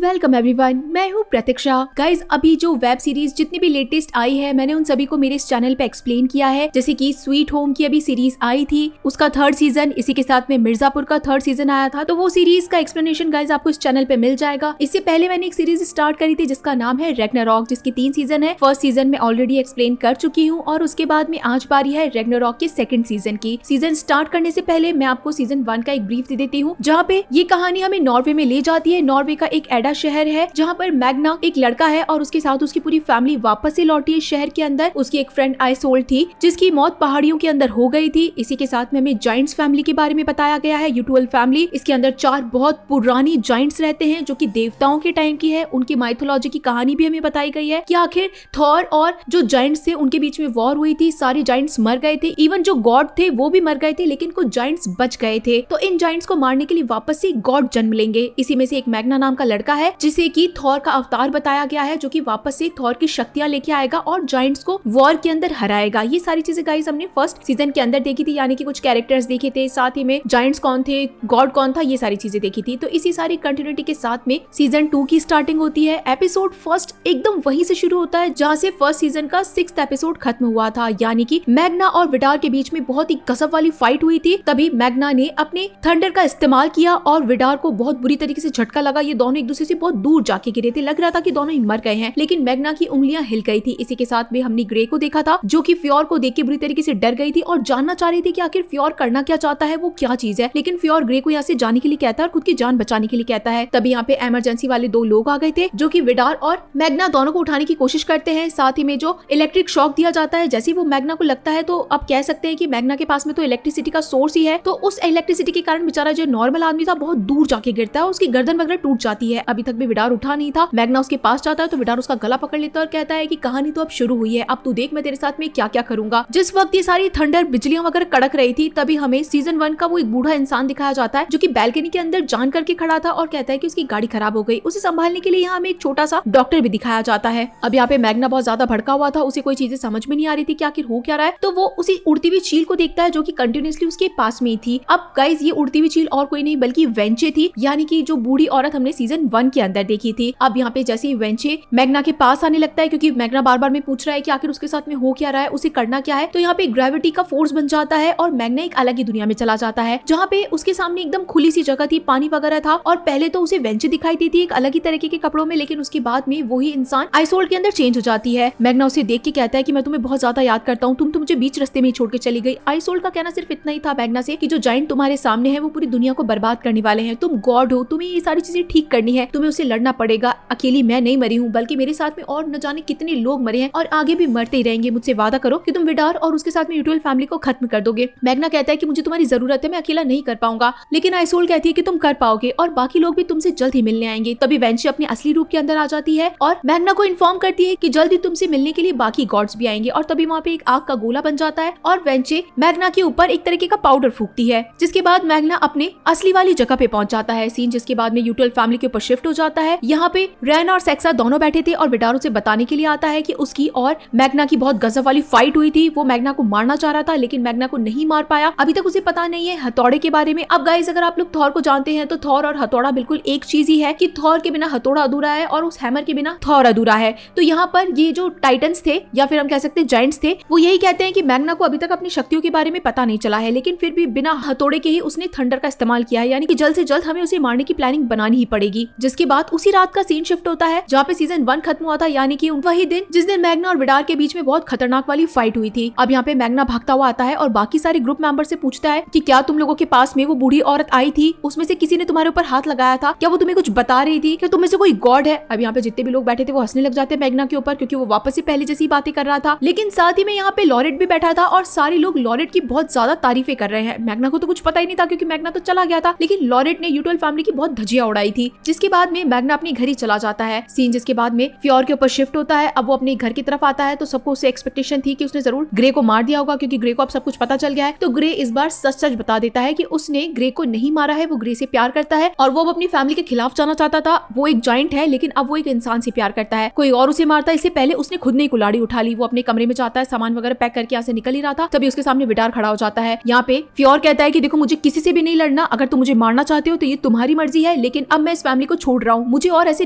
Welcome everyone, मैं हूँ प्रतीक्षा। Guys, अभी जो वेब सीरीज जितनी भी लेटेस्ट आई है मैंने उन सभी को मेरे इस चैनल पे एक्सप्लेन किया है। जैसे कि स्वीट होम की अभी सीरीज आई थी, उसका 3rd सीजन, इसी के साथ में मिर्जापुर का 3rd सीजन आया था, तो वो सीरीज का एक्सप्लेनेशन गाइज आपको इस चैनल पे मिल जाएगा। इससे पहले मैंने एक सीरीज स्टार्ट करी थी जिसका नाम है रैग्नारॉक, जिसकी 3 सीजन है। 1st सीजन में ऑलरेडी एक्सप्लेन कर चुकी हूँ और उसके बाद में आज बारी है रैग्नारॉक के 2nd सीजन की। सीजन स्टार्ट करने से पहले मैं आपको सीजन 1 का एक ब्रीफ दे देती हूँ, जहाँ पे ये कहानी हमें नॉर्वे में ले जाती है। नॉर्वे का एक एडा शहर है जहाँ पर मैग्ना एक लड़का है और उसके साथ उसकी पूरी फैमिली वापस से लौटी है शहर के अंदर। उसकी एक फ्रेंड आइसोल्ड थी जिसकी मौत पहाड़ियों के अंदर हो गई थी। इसी के साथ में हमें जाइंट्स फैमिली के बारे में बताया गया है, यूटुअल फैमिली। इसके अंदर 4 बहुत पुरानी जाइंट्स रहते हैं जो कि देवताओं के टाइम की है। उनकी माइथोलॉजी की कहानी भी हमें बताई गई है कि आखिर थॉर और जो जाइंट्स थे उनके बीच में वॉर हुई थी, सारे जाइंट्स मर गए थे, इवन जो गॉड थे वो भी मर गए थे, लेकिन कुछ जाइंट्स बच गए थे। तो इन जाइंट्स को मारने के लिए वापस से गॉड जन्म लेंगे। इसी में से एक मैग्ना नाम का लड़का है जिसे कि थॉर का अवतार बताया गया है, जो कि वापस से थॉर की शक्तियां लेके आएगा और जाइंट्स को वॉर के अंदर हराएगा। ये सारी चीजें गाइस हमने 1st सीजन के अंदर देखी थी, यानी कि कुछ कैरेक्टर्स देखे थे, साथ ही में जाइंट्स कौन थे, गॉड कौन था, ये सारी चीजें देखी थी। तो इसी सारी कंटिन्यूटी के साथ में सीजन 2 की स्टार्टिंग होती है। एपिसोड 1st एकदम वहीं से शुरू होता है जहाँ से 1st सीजन का 6th एपिसोड खत्म हुआ था, यानी कि मैग्ना और विडार के बीच में बहुत ही गजब वाली फाइट हुई थी। तभी मैग्ना ने अपने थंडर का इस्तेमाल किया और विडार को बहुत बुरी तरीके से झटका लगा। ये दोनों एक दूसरे से बहुत दूर जाके गिरे थे, लग रहा था कि दोनों ही मर गए हैं, लेकिन मैग्ना की उंगलियां हिल गई थी। इसी के साथ में हमने ग्रे को देखा था जो कि फ्योर को देख के बुरी तरीके से डर गई थी और जानना चाह रही थी कि आखिर फ्योर करना क्या चाहता है, वो क्या चीज है। लेकिन फ्योर ग्रे को यहाँ से जाने के लिए कहता है और खुद की जान बचाने के लिए कहता है। तभी यहाँ पे इमरजेंसी वाले 2 लोग आ गए थे जो कि विडार और मैग्ना दोनों को उठाने की कोशिश करते हैं। साथ ही में जो इलेक्ट्रिक शॉक दिया जाता है, जैसे वो मैग्ना को लगता है तो अब कह सकते हैं कि मैग्ना के पास में तो इलेक्ट्रिसिटी का सोर्स ही है, तो उस इलेक्ट्रिसिटी के कारण बेचारा जो नॉर्मल आदमी था बहुत दूर जाके गिरता है, उसकी गर्दन वगैरह टूट जाती है। अभी तक भी विडार उठा नहीं था। मैग्ना उसके पास जाता है तो विडार उसका गला पकड़ लेता है और कहता है कि कहानी तो अब शुरू हुई है, अब तू देख मैं तेरे साथ में क्या क्या करूंगा। जिस वक्त ये सारी थंडर बिजलियां वगैरह कड़क रही थी, तभी हमें सीजन 1 का वो एक बूढ़ा इंसान दिखाया जाता है जो कि बैल्कनी के अंदर जान करके खड़ा था और कहता है कि उसकी गाड़ी खराब हो गई। उसे संभालने के लिए यहाँ हमें एक छोटा सा डॉक्टर भी दिखाया जाता है। अब यहाँ पे मैग्ना बहुत ज्यादा भड़का हुआ था, उसे कोई चीजें समझ में नहीं आ रही थी कि आखिर हो क्या रहा है। तो वो उसी उड़ती हुई चील को देखता है जो कि कंटिन्यूअसली उसके पास में ही थी। अब गाइस, ये उड़ती हुई चील और कोई नहीं बल्कि वेंचे थी, यानी कि जो बूढ़ी औरत हमने सीजन 1 के अंदर देखी थी। अब यहाँ पे जैसे ही वेंचे मैग्ना के पास आने लगता है, क्योंकि मैग्ना बार बार में पूछ रहा है कि आखिर उसके साथ में हो क्या रहा है, उसे करना क्या है, तो यहाँ पे ग्रेविटी का फोर्स बन जाता है और मैग्ना एक अलग ही दुनिया में चला जाता है, जहाँ पे उसके सामने एकदम खुली सी जगह थी, पानी वगैरह था। और पहले तो उसे वेंचे दिखाई देती है एक अलग ही तरीके के कपड़ों में, लेकिन उसके बाद में वही इंसान आइसोल्ड के अंदर चेंज हो जाती है। मैग्ना उसे देख के कहता है कि मैं तुम्हें बहुत ज्यादा याद करता हूँ, तुम तो मुझे बीच रास्ते में ही छोड़ के चली गई। आइसोल्ड का कहना सिर्फ इतना ही था मैग्ना से कि जो जाइंट तुम्हारे सामने है वो पूरी दुनिया को बर्बाद करने वाले हैं, तुम गॉड हो, तुम्हें ये सारी चीजें ठीक करनी है, तुम्हें उसे लड़ना पड़ेगा। अकेली मैं नहीं मरी हूँ, बल्कि मेरे साथ में और न जाने कितने लोग मरे हैं और आगे भी मरते ही रहेंगे। मुझसे वादा करो कि तुम विडार और उसके साथ में यूटुअल फैमिली को खत्म कर दोगे। मैग्ना कहता है कि मुझे तुम्हारी जरूरत है, मैं अकेला नहीं कर पाऊंगा, लेकिन आइसोल्ड कहती है कि तुम कर पाओगे और बाकी लोग भी तुमसे जल्द ही मिलने आएंगे। तभी वेंची अपने असली रूप के अंदर आ जाती है और मैग्ना को इन्फॉर्म करती है कि जल्दी तुमसे मिलने के लिए बाकी गॉड्स भी आएंगे। और तभी वहाँ पे एक आग का गोला बन जाता है और वेंचे मैग्ना के ऊपर एक तरीके का पाउडर फूकती है, जिसके बाद मैग्ना अपने असली वाली जगह पे पहुंच जाता है। सीन जिसके बाद में यूटुअल फैमिली के ऊपर शिफ्ट हो जाता है। यहाँ पे रैन और सेक्सा दोनों बैठे थे और विडार उसे बताने के लिए आता है कि उसकी और मैग्ना की बहुत गजब वाली फाइट हुई थी। वो मैग्ना को मारना चाह रहा था लेकिन मैग्ना को नहीं मार पाया। अभी तक उसे पता नहीं है हथौड़े के बारे में। अब गाइस, अगर आप लोग थॉर को जानते हैं तो थॉर और हथौड़ा बिल्कुल एक चीज ही है कि थॉर के बिना हथौड़ा अधूरा है और उस हैमर के बिना थॉर अधूरा है। तो यहाँ पर ये जो टाइटन्स थे या फिर हम कह सकते हैं जाइंट्स थे, वो यही कहते हैं कि मैग्ना को अभी तक अपनी शक्तियों के बारे में पता नहीं चला है, लेकिन फिर भी बिना हथौड़े के ही उसने थंडर का इस्तेमाल किया है, यानी कि जल्द से जल्द हमें उसे मारने की प्लानिंग बनानी ही पड़ेगी। जिसके बाद उसी रात का सीन शिफ्ट होता है जहाँ पे सीजन 1 खत्म हुआ था, यानी कि वही दिन जिस दिन मैग्ना और विडार के बीच में बहुत खतरनाक वाली फाइट हुई थी। अब यहाँ पे मैग्ना भागता हुआ आता है और बाकी सारे ग्रुप मेंबर से पूछता है कि क्या तुम लोगों के पास में वो बूढ़ी औरत आई थी, उसमें से किसी ने तुम्हारे ऊपर हाथ लगाया था, क्या वो तुम्हें कुछ बता रही थी, क्या तुम में से कोई गॉड है। अब यहाँ पे जितने भी लोग बैठे थे वो हंसने लग जाते हैं मैग्ना के ऊपर, क्योंकि वो वापस से पहले जैसी बातें कर रहा था। लेकिन साथ ही में यहाँ पे लॉरेट भी बैठा था और सारे लोग लॉरेट की बहुत ज्यादा तारीफें कर रहे हैं। मैग्ना को तो कुछ पता ही नहीं था क्योंकि मैग्ना तो चला गया था, लेकिन लॉरेट ने यूटुअल फैमिली की बहुत धजिया उड़ाई थी। जिसके बाद में मैग्ना अपने घर ही चला जाता है। सीन जिसके बाद में फ्योर के ऊपर शिफ्ट होता है। अब वो अपने घर की तरफ आता है तो सबको उससे एक्सपेक्टेशन थी कि उसने जरूर ग्रे को मार दिया होगा, क्योंकि ग्रे को अब सब कुछ पता चल गया है। तो ग्रे इस बार सच सच बता देता है कि उसने ग्रे को नहीं मारा है, वो ग्रे से प्यार करता है और वो अपनी फैमिली के खिलाफ जाना चाहता था। वो एक जाइंट है लेकिन अब वो एक इंसान से प्यार करता है, कोई और उसे मारता है। इससे पहले उसने खुद ने कुल्हाड़ी उठा ली। वो अपने कमरे में जाता है, सामान वगैरह पैक करके यहाँ से निकल ही रहा था, तभी उसके सामने विडार खड़ा हो जाता है। यहाँ पे फ्योर कहता है कि देखो मुझे किसी से भी नहीं लड़ना, अगर तुम मुझे मारना चाहते हो तो ये तुम्हारी मर्जी है, लेकिन अब मैं इस फैमिली को छोड़ रहा हूँ, मुझे और ऐसे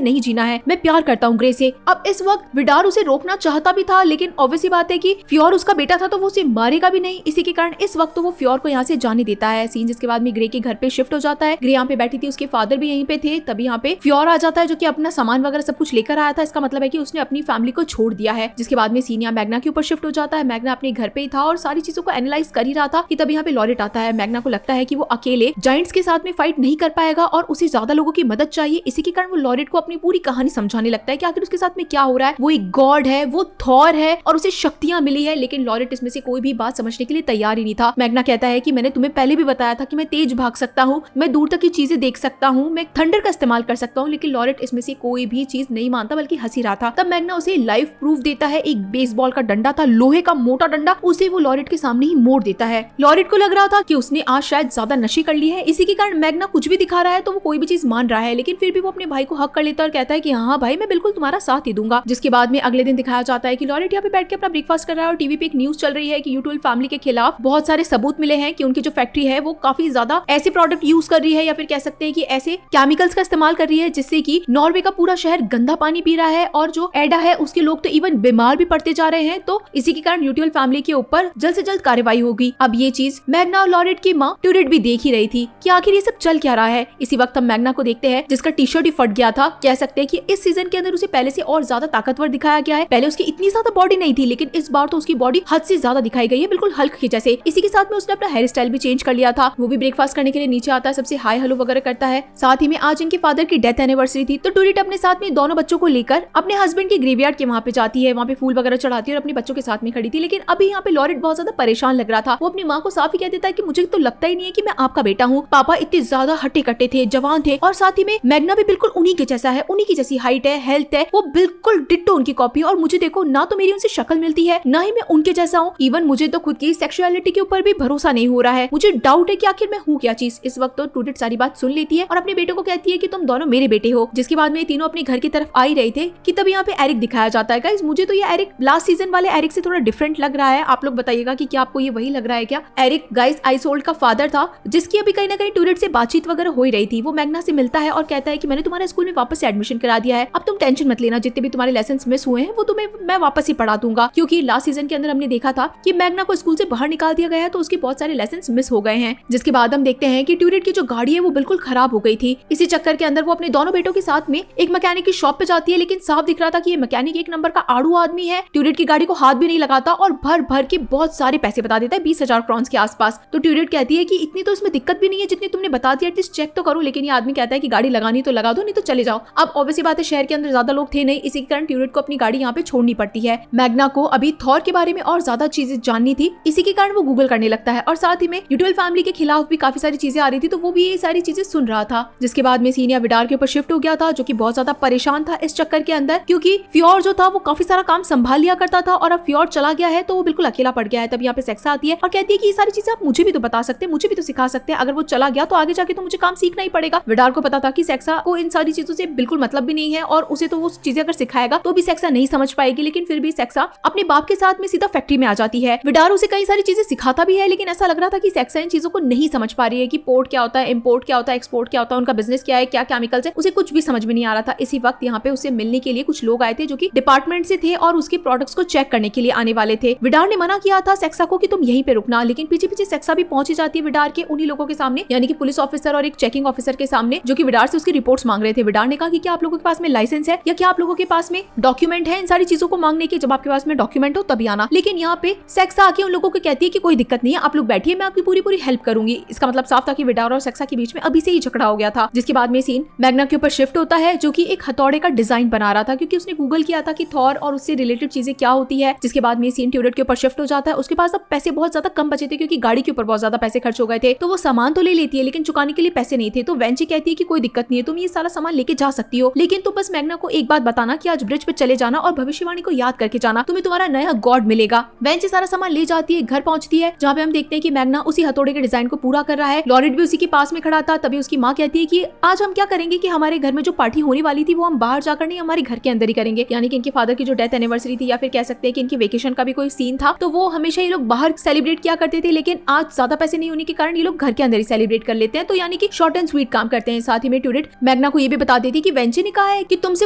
नहीं जीना है, मैं प्यार करता हूँ ग्रे से। अब इस वक्त विडार उसे रोकना चाहता भी था, लेकिन ऑब्वियसली बात है कि फ्योर उसका बेटा था तो वो उसे मारेगा भी नहीं। इसी के कारण इस वक्त तो वो फ्योर को यहाँ से जाने देता है। सीन जिसके बाद में ग्रे के घर पे शिफ्ट हो जाता है। ग्रे यहाँ पे बैठी थी, उसके फादर भी यहीं पे थे। तभी यहाँ पे फ्योर आ जाता है जो कि अपना सामान वगैरह सब कुछ लेकर आया था। इसका मतलब है कि उसने अपनी फैमिली को छोड़ दिया है। जिसके बाद में सीन यहाँ मैग्ना के ऊपर शिफ्ट हो जाता है। मैग्ना अपने घर पे ही था और सारी चीजों को एनालाइज कर ही रहा था कि तभी यहाँ पे लॉरेट आता है। मैग्ना को लगता है कि वो अकेले जायंट्स के साथ में फाइट नहीं कर पाएगा और उसे ज्यादा लोगों की मदद चाहिए। इसी के कारण वो लॉरेट को अपनी पूरी कहानी समझाने लगता है कि आखिर उसके साथ में क्या हो रहा है। वो एक गॉड है, वो थॉर है और उसे शक्तियां मिली है, लेकिन लॉरेट इसमें से कोई भी बात समझने के लिए तैयार ही नहीं था। मैग्ना कहता है कि मैंने तुम्हें पहले भी बताया था कि मैं तेज भाग सकता हूँ, मैं दूर तक की चीजें देख सकता हूँ, मैं थंडर का इस्तेमाल कर सकता हूँ, लेकिन लॉरेट इसमें से कोई भी चीज नहीं मानता बल्कि हंसी रहा था। तब मैग्ना उसे लाइव प्रूफ देता है। एक बेसबॉल का डंडा था, लोहे का मोटा डंडा, उसे वो लॉरेट के सामने ही मोड़ देता है। लॉरेट को लग रहा था कि उसने आज शायद ज्यादा नशे कर ली है, इसी के कारण मैग्ना कुछ भी दिखा रहा है तो वो कोई भी चीज मान रहा है, लेकिन फिर भी वो अपने भाई को हक कर लेता है और कहता है कि हाँ भाई मैं बिल्कुल तुम्हारा साथ ही दूंगा। जिसके बाद में अगले दिन दिखाया जाता है कि लॉरेट यहाँ पे बैठ के अपना ब्रेकफास्ट कर रहा है और टीवी पे एक न्यूज चल रही है कि यूट्यूब फैमिली के खिलाफ बहुत सारे सबूत मिले हैं कि उनकी जो फैक्ट्री है वो काफी ज्यादा ऐसे प्रोडक्ट यूज कर रही है या फिर कह सकते हैं कि ऐसे केमिकल्स का इस्तेमाल कर रही है जिससे कि नॉर्वे का पूरा शहर गंदा पानी पी रहा है और जो एडा है उसके लोग तो इवन बीमार भी पड़ते जा रहे हैं। तो इसी के कारण यूट्यूब फैमिली के ऊपर जल्द से जल्द कार्रवाई होगी। अब ये चीज मैग्ना और लॉरेट की माँ ट्यूरिट भी देख ही रही थी कि आखिर ये सब चल क्या रहा है। इसी वक्त हम मैग्ना को देखते हैं जिसका टी शर्ट ही फट गया था। कह सकते हैं कि इस सीजन के अंदर उसे पहले से और ज्यादा ताकतवर दिखाया गया है। पहले उसकी इतनी ज्यादा बॉडी नहीं थी, लेकिन इस बार तो उसकी बॉडी हद से ज्यादा दिखाई गई है, बिल्कुल हल्क के जैसे। इसी के साथ में उसने अपना हेयर स्टाइल भी चेंज कर लिया था। वो भी ब्रेकफास्ट करने के लिए नीचे आता है, सबसे हाय हेलो वगैरह करता है। साथ ही में आज इनके फादर की डेथ एनिवर्सरी थी, तो ट्यूरिट अपने साथ में दोनों बच्चों को लेकर अपने हस्बैंड के ग्रेवयार्ड के वहाँ पे जाती है। वहाँ पे फूल वगैरह चढ़ाती है और अपने बच्चों के साथ में खड़ी थी। लेकिन अभी यहाँ पे लॉरेट बहुत ज्यादा परेशान लग रहा था। वो अपनी माँ को साफ ही कह देता है कि मुझे तो लगता ही नहीं है कि मैं आपका बेटा हूँ। पापा इतने ज्यादा हट्टे कट्टे थे, जवान थे, और साथ ही में मैग्ना भी बिल्कुल उन्हीं के जैसा है, उन्हीं की जैसी हाइट है, हेल्थ है, वो बिल्कुल डिट्टो उनकी कॉपी। और मुझे देखो ना तो मेरी उनसे शक्ल मिलती है, ना ही मैं उनके जैसा हूँ। इवन मुझे तो खुद की सेक्सुअलिटी के ऊपर भी भरोसा नहीं हो रहा है। मुझे डाउट है कि आखिर मैं हूँ क्या चीज। इस वक्त तो ट्यूरिट सारी बात सुन लेती है और अपने बेटे को कहती है कि तुम दोनों मेरे बेटे हो। जिसके बाद में तीनों अपने घर की तरफ आ ही रहे थे कि तब यहाँ पे एरिक दिखाया जाता है। गाइस मुझे तो ये एरिक लास्ट सीजन वाले एरिक से थोड़ा डिफरेंट लग रहा है। आप लोग बताइएगा कि क्या आपको ये वही लग रहा है क्या। एरिक गाइस आइसोल्ड का फादर था, जिसकी अभी कहीं ना कहीं ट्यूरिट से बातचीत वगैरह हो ही रही थी। वो मैग्ना से मिलता है और कहता है कि मैंने तुम्हारे स्कूल में वापस से एडमिशन करा दिया है, अब तुम टेंशन मत लेना, जितने भी तुम्हारे लेसन मिस हुए हैं वो तुम्हें मैं वापस ही पढ़ा दूंगा। क्योंकि लास्ट सीजन के अंदर हमने देखा था कि मैग्ना को स्कूल से बाहर निकाल दिया गया है, तो उसके बहुत सारे लेसन मिस हो गए हैं। जिसके बाद हम देखते हैं कि ट्यूरिट की जो गाड़ी है वो बिल्कुल खराब हो गई थी। इसी चक्कर के अंदर वो अपने दोनों बेटों के साथ में एक मैकेनिक की शॉप पे जाती है, लेकिन साफ दिख रहा था कि ये मैकेनिक एक नंबर का आड़ू आदमी है। ट्यूरिट की गाड़ी को हाथ भी नहीं लगाता और भर भर के बहुत सारे पैसे बता देता है, 20,000 क्रॉन्स के आसपास। तो ट्यूरिट कहती है कि इतनी तो इसमें दिक्कत भी नहीं है जितनी तुमने बता दिया, एटलीस्ट चेक तो करो। लेकिन ये आदमी कहता है कि गाड़ी लगानी तो लगा दो, नहीं तो चले जाओ। अब ऑब्वियसली बात है शहर के अंदर ज्यादा लोग थे नहीं, इसी के कारण ट्यूरिट को अपनी गाड़ी यहाँ पे छोड़नी पड़ती है। मैग्ना को अभी थॉर के बारे में और ज्यादा चीजें जाननी थी, इसी के कारण वो गूगल करने लगता है और साथ ही में यूट्यूब फैमिली के खिलाफ भी काफी सारी चीजें आ रही थी, तो वो भी ये सारी चीजें सुन रहा था। जिसके बाद में सीनिया विडार के ऊपर शिफ्ट हो गया था, जो कि बहुत ज्यादा परेशान था इस चक्कर के अंदर, क्योंकि फ्योर जो था वो काफी सारा काम संभाल लिया करता था और अब फ्योर चला गया है तो वो बिल्कुल अकेला पड़ गया है। तब यहाँ पे सेक्सा आती है और कहती है कि ये सारी चीजें आप मुझे भी तो बता सकते हैं, मुझे भी तो सिखा सकते हैं। अगर वो चला गया तो आगे जाके तो मुझे काम सीखना ही पड़ेगा। विडार को पता था कि सेक्सा को इन सारी चीजों से बिल्कुल मतलब भी नहीं है और उसे तो वो चीजें अगर सिखाएगा तो भी सेक्सा नहीं समझ पाएगी, लेकिन फिर भी सेक्सा अपने बाप के साथ में सीधा फैक्ट्री में आ जाती है। विडार उसे कई सारी चीजें सिखाता भी है, लेकिन ऐसा लग रहा था कि सेक्सा इन चीजों को नहीं समझ पा रही है कि पोर्ट क्या होता है, इम्पोर्ट क्या होता है, एक्सपोर्ट क्या होता है, उनका बिजनेस क्या है, क्या केमिकल्स है, उसे कुछ भी समझ में नहीं आ रहा था। इसी वक्त यहाँ पे उसे मिलने के लिए कुछ लोग आए थे जो कि डिपार्टमेंट से थे और उसके प्रोडक्ट्स को चेक करने के लिए आने वाले थे। विडार ने मना किया था सेक्सा को कि तुम यहीं पे रुकना, लेकिन पीछे पीछे सेक्सा भी पहुंची जाती है विडार के उन्हीं लोगों के सामने, यानी कि पुलिस ऑफिसर और एक चेकिंग ऑफिसर के सामने, जो कि विडार से उसकी रिपोर्ट्स मांग रहे थे। विडार ने कहा कि क्या आप लोगों के पास में लाइसेंस है या क्या आप लोगों के पास में डॉक्यूमेंट है इन सारी चीजों को मांगने के। जब आपके पास में डॉक्यूमेंट हो तभी आना। लेकिन यहाँ पे सेक्सा आके उन लोगों को कहती है कि कोई दिक्कत नहीं है, आप लोग बैठिए, मैं आपकी पूरी पूरी हेल्प करूंगी। इसका मतलब साफ था कि विडार और सेक्सा के बीच में अभी से ही झगड़ा हो गया था। जिसके बाद में सीन मैग्ना के ऊपर शिफ्ट होता है, जो कि एक हथौड़े का डिजाइन बना रहा था, क्योंकि उसने गूगल किया था कि थॉर और उससे रिलेटेड चीजें क्या होती है। जिसके बाद में सीन ट्यूरिट के ऊपर शिफ्ट हो जाता है। उसके पास अब पैसे बहुत ज्यादा कम बचे थे, क्योंकि गाड़ी के ऊपर बहुत ज्यादा पैसे खर्च हो गए थे। तो वो सामान तो ले लेती है, लेकिन चुकाने के लिए पैसे नहीं थे। तो वेंची कहती है कि कोई दिक्कत नहीं है, तुम ये सारा सामान लेके जा सकती हो, लेकिन तुम बस मैग्ना को एक बात बताना कि आज ब्रिज पे चले जाना और भविष्यवाणी को याद करके जाना, तुम्हें तुम्हारा नया गॉड मिलेगा। वेंची सारा सामान ले जाती है, घर पहुंचती है, जहाँ पे हम देखते हैं कि मैग्ना उसी हथौड़े के डिजाइन को पूरा कर रहा है। लॉरेट भी उसी के पास में खड़ा था। तभी उसकी माँ कहती है कि आज हम क्या करेंगे कि हमारे घर में जो पार्टी होने वाली थी वो हम बाहर जाकर नहीं, हमारे घर के अंदर ही करेंगे। यानी कि इनके फादर की जो डेथ एनिवर्सरी थी, या फिर कह सकते हैं कि इनकी वेकेशन का भी कोई सीन था, तो वो हमेशा ये लोग बाहर सेलिब्रेट किया करते थे, लेकिन आज ज्यादा पैसे नहीं होने के कारण ये लोग घर के अंदर ही सेलिब्रेट कर लेते हैं। तो यानी कि शॉर्ट एंड स्वीट काम करते हैं। साथ ही में ट्यूरिट मैग्ना को ये भी बता देती कि वेंची ने कहा है कि तुमसे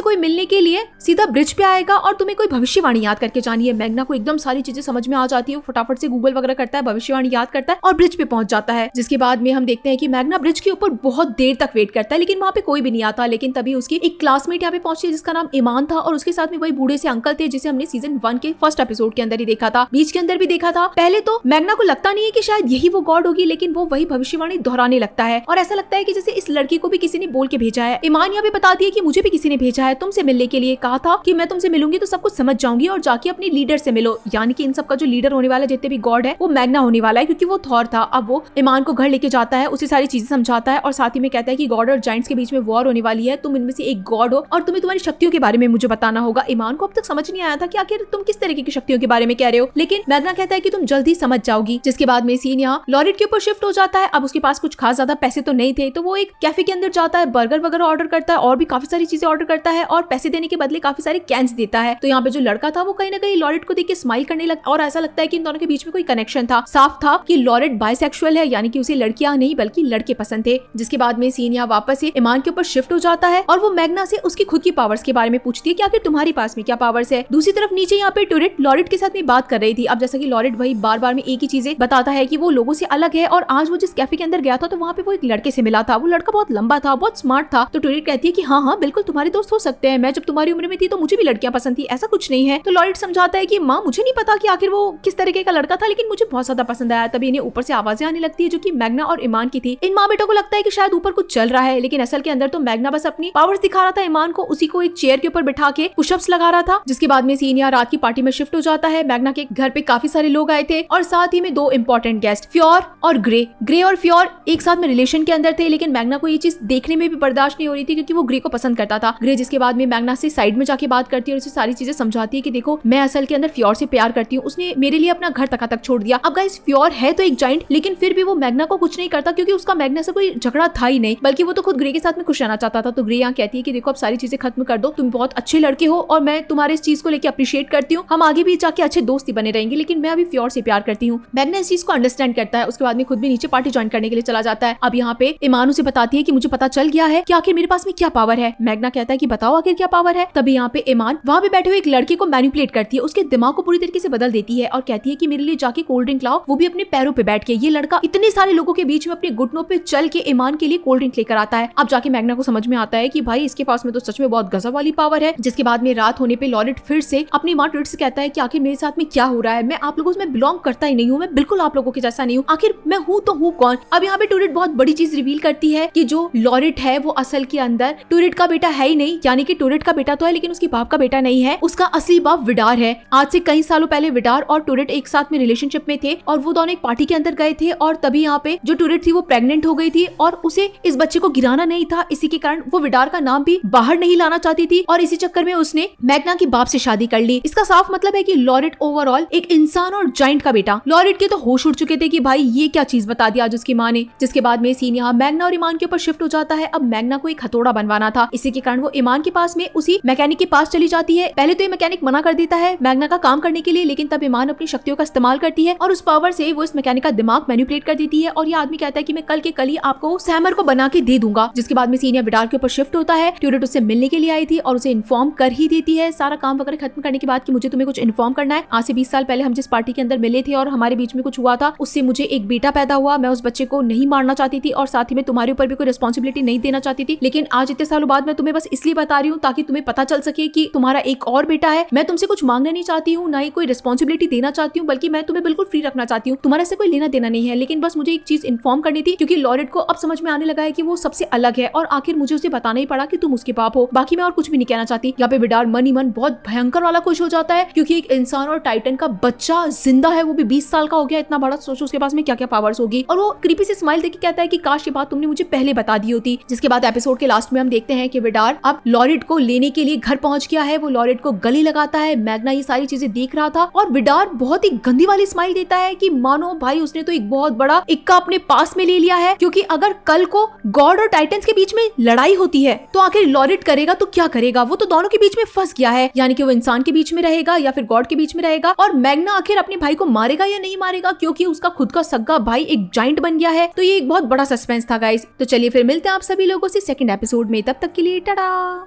कोई मिलने के लिए सीधा ब्रिज पे आएगा और तुम्हें कोई भविष्यवाणी याद करके जानी है। मैग्ना को एकदम सारी चीजें समझ में आ जाती है, फटाफट से गूगल वगैरह करता है, भविष्यवाणी याद करता है और ब्रिज पे पहुंच जाता है। जिसके बाद में हम देखते हैं कि मैग्ना ब्रिज के ऊपर बहुत देर तक वेट करता है, लेकिन वहाँ पे कोई भी नहीं आता। लेकिन तभी उसकी एक क्लासमेट यहाँ पे पहुंची है जिसका नाम ईमान था, और उसके साथ में वही बूढ़े से अंकल थे जिसे हमने सीजन 1 के फर्स्ट एपिसोड के अंदर ही देखा था, बीच के अंदर भी देखा था। पहले तो मैग्ना को लगता नहीं है कि शायद यही वो गॉड होगी, लेकिन वो वही भविष्यवाणी दोहराने लगता है और ऐसा लगता है कि जैसे इस लड़की को भी किसी ने बोल के भेजा है। ईमान यहाँ पे बताती है कि मुझे भी किसी ने भेजा है तुमसे मिलने के लिए, कहा था कि मैं तुमसे मिलूंगी तो सब कुछ समझ जाऊंगी और जाके अपने लीडर से मिलो। यानी कि इन सब का जो लीडर होने वाला जितने भी गॉड है वो मैग्ना होने वाला है, क्योंकि वो थॉर था। अब वो ईमान को घर लेके जाता है, उसे सारी चीजें समझाता है और साथ ही में कहता है कि गॉड और जायंट्स के बीच में वॉर होने वाली है, तुम इनमें से एक गॉड हो और तुम्हें तुम्हारी शक्तियों के बारे में मुझे बताना होगा। ईमान को अब तक समझ नहीं आया था कि आखिर तुम किस तरीके की शक्तियों के बारे में कह रहे हो, लेकिन मैग्ना कहता है कि तुम जल्दी समझ जाओगी। जिसके बाद में सीन यहाँ लॉरेट के ऊपर शिफ्ट हो जाता है। अब उसके पास कुछ खास ज्यादा पैसे तो नहीं थे, तो वो एक कैफे के अंदर जाता है, बर्गर वगैरह ऑर्डर करता है और भी काफी सारी चीजें ऑर्डर करता है और पैसे देने के बदले काफी सारे कैंस देता है। तो यहाँ पे जो लड़का था वो कहीं ना कहीं लॉरेट को देख के स्माइल करने लगा और ऐसा लगता है कि इन दोनों के बीच में कोई कनेक्शन था। साफ था कि लॉरेट बाइसेक्सुअल है, यानी कि उसे लड़कियां नहीं बल्कि लड़के पसंद थे। जिसके बाद में सीन यहाँ वापस से ईमान के ऊपर शिफ्ट हो जाता है और वो मैग्ना से उसकी खुद की पावर्स के बारे में पूछती है कि आखिर तुम्हारे पास में क्या पावर्स है। दूसरी तरफ नीचे यहाँ पे टूरेट लॉरेट के साथ में बात कर रही थी। अब जैसा कि लॉरेट वही बार बार में एक ही चीजें बताता है कि वो लोगों से अलग है और आज वो जिस कैफे के अंदर गया था तो वहाँ पे वो एक लड़के से मिला था। वो लड़का बहुत लंबा था, बहुत स्मार्ट था। तो टूरेट कहती है कि हाँ हाँ बिल्कुल तुम्हारे दोस्त हो सकते हैं, मैं जब तुम्हारी उम्र में थी तो मुझे भी लड़कियां पसंद थी, ऐसा कुछ नहीं है। तो लॉरेट समझाता है कि माँ मुझे नहीं पता कि आखिर वो किस तरीके का लड़का था, लेकिन मुझे बहुत ज्यादा पसंद आया। तभी इन्हें ऊपर से आवाजें आने लगती है जो कि मैग्ना और ईमान की थी। इन माँ बेटों को लगता है कि शायद ऊपर कुछ चल रहा है, लेकिन असल के अंदर तो मैग्ना बस अपनी पावर्स दिखा रहा था ईमान को, उसी को एक चेयर के ऊपर बैठा के पुशअप्स लगा रहा था। जिसके बाद में सीन यहाँ रात की पार्टी में शिफ्ट हो जाता है। मैग्ना के घर पे काफी सारे लोग आए थे और साथ ही में दो इंपॉर्टेंट गेस्ट फ्योर और ग्रे। ग्रे और फ्योर एक साथ में रिलेशन के अंदर थे, लेकिन मैग्ना को ये चीज देखने में भी बर्दाश्त नहीं हो रही थी क्योंकि वो ग्रे को पसंद करता था। ग्रे जिसके बाद में मैग्ना से साइड में जाके बात करती है और उसे सारी चीजें समझाती है कि देखो मैं असल के अंदर फ्योर से प्यार करती हूँ, उसने मेरे लिए अपना घर तक छोड़ दिया। अब गाइस फ्योर है तो एक जाइंट, लेकिन फिर भी वो मैग्ना को कुछ नहीं करता क्योंकि उसका मैग्ना से कोई झगड़ा था ही नहीं, बल्कि वो तो खुद ग्रे के साथ में खुश रहना चाहता था। तो ग्रे यहाँ कहती है कि देखो अब सारी चीजें खत्म कर दो, तुम बहुत अच्छे लड़के हो और मैं तुम्हारे इस चीज को लेकर अप्रिशिएट करती हूँ, हम आगे भी जाके अच्छे दोस्ती बने रहेंगे, लेकिन मैं अभी फ्योर से प्यार करती हूँ। मैग्ना इस चीज को अंडरस्टैंड करता है। उसके बाद में खुद भी नीचे पार्टी ज्वाइन करने के लिए चला जाता है। अब यहाँ पे ईमान उसे बताती है कि मुझे पता चल गया है कि आखिर मेरे पास में क्या पावर है। मैग्ना कहता है कि बताओ आखिर क्या पावर है। तभी यहाँ पे ईमान वहाँ पे बैठे हुए एक लड़के को मैनिपुलेट करती है, उसके दिमाग को पूरी तरीके से बदल देती है और कहती है कि मेरे लिए जाके कोल्ड ड्रिंक लाओ, वो भी अपने पैरों पे बैठ के। ये लड़का इतने सारे लोगों के बीच में अपने घुटनों पे चल के ईमान के लिए कोल्ड ड्रिंक लेकर आता है। अब जाके मैग्ना को समझ में आता है कि भाई इसके पास में तो सच में बहुत गजब वाली पावर है। जिसके बाद में रात होने पे लॉरेट फिर से अपनी माँ टूरेट से कहता है कि आखिर मेरे साथ में क्या हो रहा है, मैं आप लोगों में बिलोंग करता ही नहीं हूँ, मैं बिल्कुल आप लोगों के जैसा नहीं हूँ, आखिर मैं हूँ तो हूँ कौन। अब यहाँ पे टूरेट बहुत बड़ी चीज रिवील करती है कि जो लॉरेट है वो असल के अंदर टूरेट का बेटा है ही नहीं, यानी कि टूरेट का बेटा तो है लेकिन उसके बाप का बेटा नहीं है, उसका असली बाप विडार है। आज से कई सालों पहले विडार और टूरेट एक साथ में रिलेशनशिप में थे और वो दोनों एक पार्टी के अंदर गए थे और तभी यहाँ पे जो टूरेट थी वो प्रेग्नेंट हो गई थी और उसे इस बच्चे को गिराना नहीं था, इसी के कारण वो विडार का नाम भी बाहर नहीं लाना चाहती थी और इसी चक्कर में उसने मैग्ना के बाप से शादी कर ली। इसका साफ मतलब है कि लॉरेट ओवरऑल एक इंसान और जाइंट का बेटा। लॉरेट के तो होश उड़ चुके थे कि भाई ये क्या चीज बता दिया आज उसकी माँ ने। जिसके बाद में सीन यहाँ मैग्ना और ईमान के ऊपर शिफ्ट हो जाता है। अब मैग्ना को एक हथौड़ा बनवाना था, इसी के कारण वो ईमान के पास में उसी मैकेनिक के पास चली जाती है। पहले तो ये मैकेनिक मना कर देता है मैग्ना का काम करने के लिए, लेकिन तब ईमान अपनी शक्तियों का इस्तेमाल करती है और उस पावर से वो इस मैकेनिक का दिमाग मैनिपुलेट कर देती है और ये आदमी कहता है कि मैं कल के कल ही आपको सैमर को बना के दे दूंगा। जिसके बाद में सीन यहाँ विडार के ऊपर शिफ्ट होता है। टूरेट उससे मिलने के लिए आई थी और उसे इन्फॉर्म कर ही देती है सारा काम वगैरह खत्म करने के बाद कि मुझे तुम्हें कुछ इन्फॉर्म करना है। आज से 20 साल पहले हम जिस पार्टी के अंदर मिले थे और हमारे बीच में कुछ हुआ था, उससे मुझे एक बेटा पैदा हुआ। मैं उस बच्चे को नहीं मारना चाहती थी और साथ ही में तुम्हारे ऊपर भी कोई रिस्पॉन्सिबिलिटी नहीं देना चाहती थी, लेकिन आज इतने सालों बाद मैं तुम्हें बस इसलिए बता रही हूँ ताकि तुम्हें पता चल सके कि तुम्हारा एक और बेटा है। मैं तुमसे कुछ मांगना नहीं चाहती हूँ, ना ही कोई रिस्पॉन्सिबिलिटी देना चाहती हूँ, बल्कि मैं तुम्हें बिल्कुल फ्री रखना चाहती हूँ। तुम्हारे से कोई लेना देना नहीं है, लेकिन बस मुझे एक चीज इन्फॉर्म करनी थी क्योंकि लॉरेट को अब समझ में आने लगा है कि वो सबसे अलग है और आखिर मुझे उसे बताना ही पड़ा कि तुम उसके बाप हो। बाकी मैं और कुछ भी नहीं कहना चाहती। यहाँ पे विडार मन ही मन बहुत भयंकर वाला खुश हो जाता है क्योंकि एक इंसान और टाइटन का बच्चा जिंदा है, वो भी 20 साल का हो गया, इतना बड़ा। सोचो उसके पास में क्या क्या पावर्स होगी। और वो क्रीपी से स्माइल देके कहता है कि काश ये बात तुमने मुझे पहले बता दी होती। जिसके बाद एपिसोड के लास्ट में हम देखते हैं कि विडार अब लॉरेट को लेने के लिए घर पहुंच गया है। वो लॉरेट को गले लगाता है। मैग्ना ये सारी चीजें देख रहा था और विडार बहुत ही गंदी वाली स्माइल देता है कि मानो भाई उसने तो एक बहुत बड़ा इक्का अपने पास में ले लिया है, क्योंकि अगर कल को गॉड और टाइटन्स के बीच में लड़ाई होती है तो आखिर लॉरेट करेगा तो क्या करेगा। वो तो दोनों के बीच में फंस गया है, यानी कि वो इंसान के बीच में रहेगा या फिर गॉड के बीच में रहेगा। और मैग्ना आखिर अपने भाई को मारेगा या नहीं मारेगा, क्योंकि उसका खुद का सगा भाई एक जाइंट बन गया है। तो ये एक बहुत बड़ा सस्पेंस था गाइस। तो चलिए फिर मिलते हैं आप सभी लोगों से सेकंड एपिसोड में। तब तक के लिए टाटा।